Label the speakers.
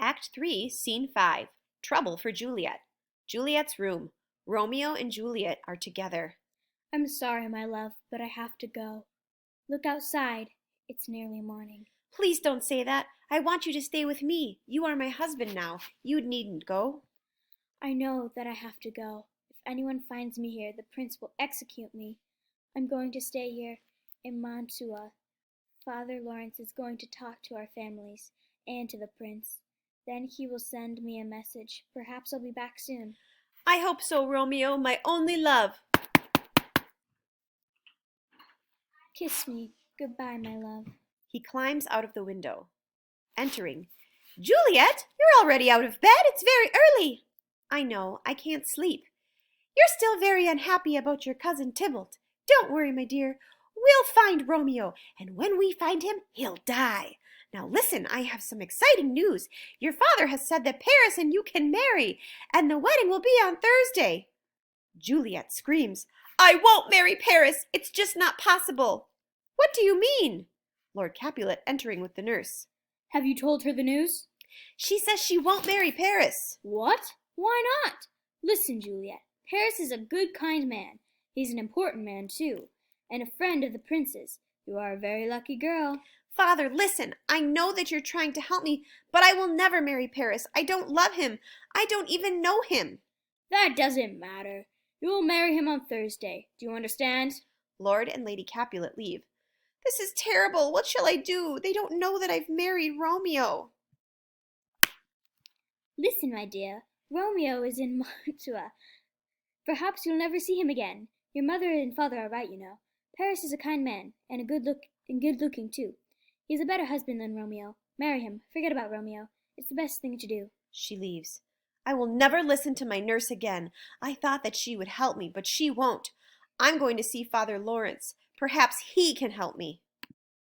Speaker 1: Act 3, Scene 5. Trouble for Juliet. Juliet's room. Romeo and Juliet are together.
Speaker 2: I'm sorry, my love, but I have to go. Look outside. It's nearly morning.
Speaker 1: Please don't say that. I want you to stay with me. You are my husband now. You needn't go.
Speaker 2: I know that I have to go. If anyone finds me here, the prince will execute me. I'm going to stay here in Mantua. Father Lawrence is going to talk to our families and to the prince. Then he will send me a message. Perhaps I'll be back soon.
Speaker 1: I hope so, Romeo, my only love.
Speaker 2: Kiss me. Goodbye, my love.
Speaker 1: He climbs out of the window. Entering. Juliet, you're already out of bed. It's very early. I know. I can't sleep. You're still very unhappy about your cousin Tybalt. Don't worry, my dear. We'll find Romeo, and when we find him, he'll die. Now listen, I have some exciting news. Your father has said that Paris and you can marry, and the wedding will be on Thursday. Juliet screams, I won't marry Paris. It's just not possible. What do you mean? Lord Capulet entering with the nurse.
Speaker 2: Have you told her the news?
Speaker 1: She says she won't marry Paris.
Speaker 2: What? Why not? Listen, Juliet. Paris is a good, kind man. He's an important man, too, and a friend of the prince's. You are a very lucky girl.
Speaker 1: Father, listen. I know that you're trying to help me, but I will never marry Paris. I don't love him. I don't even know him.
Speaker 2: That doesn't matter. You will marry him on Thursday. Do you understand?
Speaker 1: Lord and Lady Capulet leave. This is terrible. What shall I do? They don't know that I've married Romeo.
Speaker 2: Listen, my dear. Romeo is in Mantua. Perhaps you'll never see him again. Your mother and father are right, you know. Paris is a kind man, and good-looking, too. He's a better husband than Romeo. Marry him. Forget about Romeo. It's the best thing to do.
Speaker 1: She leaves. I will never listen to my nurse again. I thought that she would help me, but she won't. I'm going to see Father Lawrence. Perhaps he can help me.